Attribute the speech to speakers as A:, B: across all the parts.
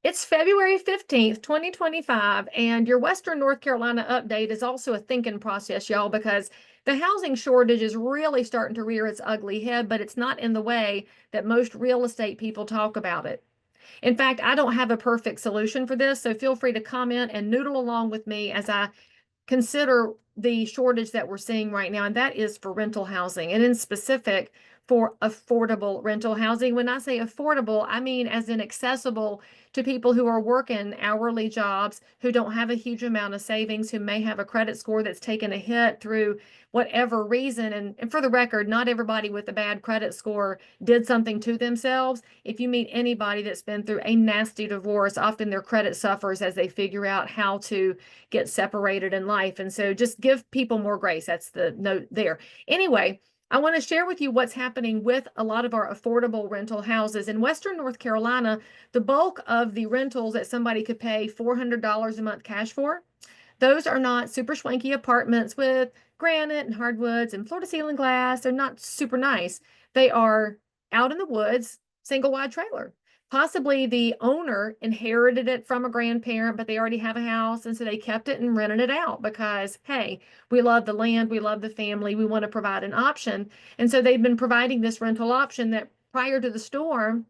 A: It's February 15th, 2025, and your Western North Carolina update is also a thinking process, y'all, because the housing shortage is really starting to rear its ugly head, but it's not in the way that most real estate people talk about it. In fact, I don't have a perfect solution for this, so feel free to comment and noodle along with me as I consider the shortage that we're seeing right now, and that is for rental housing, and in specific for affordable rental housing. When I say affordable, I mean as in accessible to people who are working hourly jobs, who don't have a huge amount of savings, who may have a credit score that's taken a hit through whatever reason. And for the record, not everybody with a bad credit score did something to themselves. If you meet anybody that's been through a nasty divorce, often their credit suffers as they figure out how to get separated in life. And so just give people more grace. That's the note there. Anyway, I want to share with you what's happening with a lot of our affordable rental houses. In Western North Carolina, the bulk of the rentals that somebody could pay $400 a month cash for, those are not super swanky apartments with granite and hardwoods and floor to ceiling glass. They're not super nice. They are out in the woods, single wide trailer. Possibly the owner inherited it from a grandparent, but they already have a house, and so they kept it and rented it out because, hey, we love the land, we love the family, we want to provide an option. And so they've been providing this rental option that prior to the storm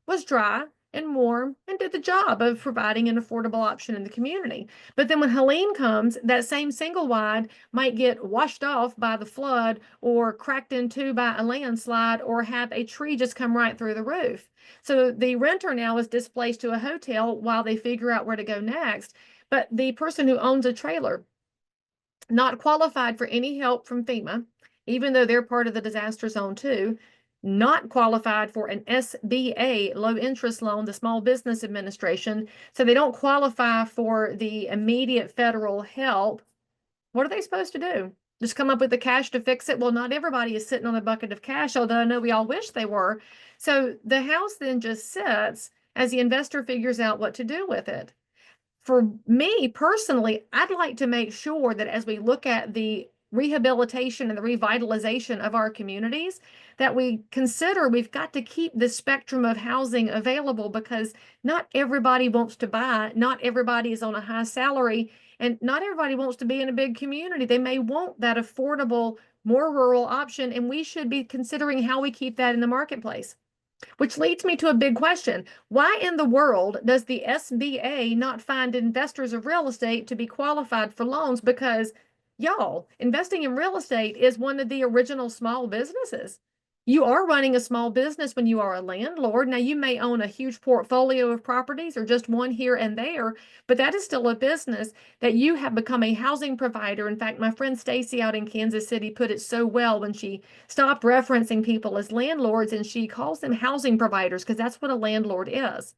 A: was dry and warm and did the job of providing an affordable option in the community. But then when Helene comes, that same single wide might get washed off by the flood or cracked into by a landslide or have a tree just come right through the roof. So the renter now is displaced to a hotel while they figure out where to go next. But the person who owns a trailer, not qualified for any help from FEMA, even though they're part of the disaster zone too, not qualified for an SBA, low interest loan, the Small Business Administration. So they don't qualify for the immediate federal help. What are they supposed to do? Just come up with the cash to fix it? Well, not everybody is sitting on a bucket of cash, although I know we all wish they were. So the house then just sits as the investor figures out what to do with it. For me personally, I'd like to make sure that as we look at the rehabilitation and the revitalization of our communities, that we consider we've got to keep the spectrum of housing available because not everybody wants to buy, not everybody is on a high salary, and not everybody wants to be in a big community. They may want that affordable, more rural option, and we should be considering how we keep that in the marketplace. Which leads me to a big question. Why in the world does the SBA not find investors of real estate to be qualified for loans? Because, y'all, investing in real estate is one of the original small businesses. You are running a small business when you are a landlord. Now, you may own a huge portfolio of properties or just one here and there, but that is still a business that you have become a housing provider. In fact, my friend Stacy out in Kansas City put it so well when she stopped referencing people as landlords and she calls them housing providers because that's what a landlord is.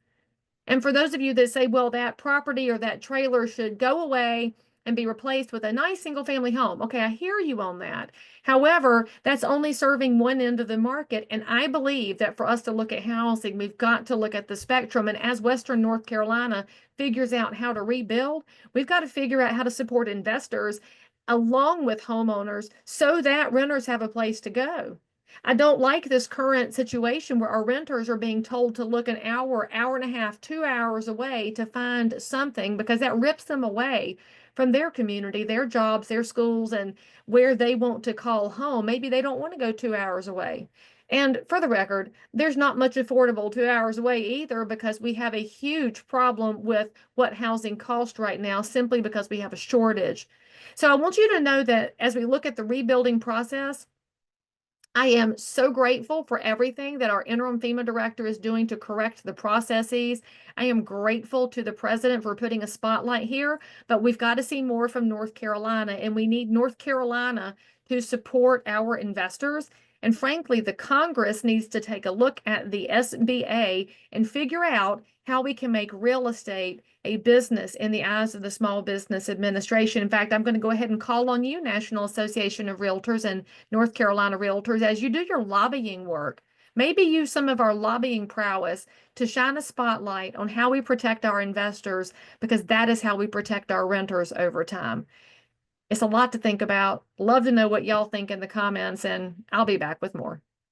A: And for those of you that say, well, that property or that trailer should go away and be replaced with a nice single family home. Okay, I hear you on that. However, that's only serving one end of the market. And I believe that for us to look at housing, we've got to look at the spectrum. And as Western North Carolina figures out how to rebuild, we've got to figure out how to support investors along with homeowners so that renters have a place to go. I don't like this current situation where our renters are being told to look an hour, hour and a half, 2 hours away to find something because that rips them away from their community, their jobs, their schools, and where they want to call home. Maybe they don't want to go 2 hours away. And for the record, there's not much affordable 2 hours away either because we have a huge problem with what housing costs right now simply because we have a shortage. So I want you to know that as we look at the rebuilding process, I am so grateful for everything that our interim FEMA director is doing to correct the processes. I am grateful to the president for putting a spotlight here, but we've got to see more from North Carolina, and we need North Carolina to support our investors. And frankly, the Congress needs to take a look at the SBA and figure out how we can make real estate a business in the eyes of the Small Business Administration. In fact, I'm going to go ahead and call on you, National Association of Realtors and North Carolina Realtors, as you do your lobbying work. Maybe use some of our lobbying prowess to shine a spotlight on how we protect our investors, because that is how we protect our renters over time. It's a lot to think about. Love to know what y'all think in the comments, and I'll be back with more.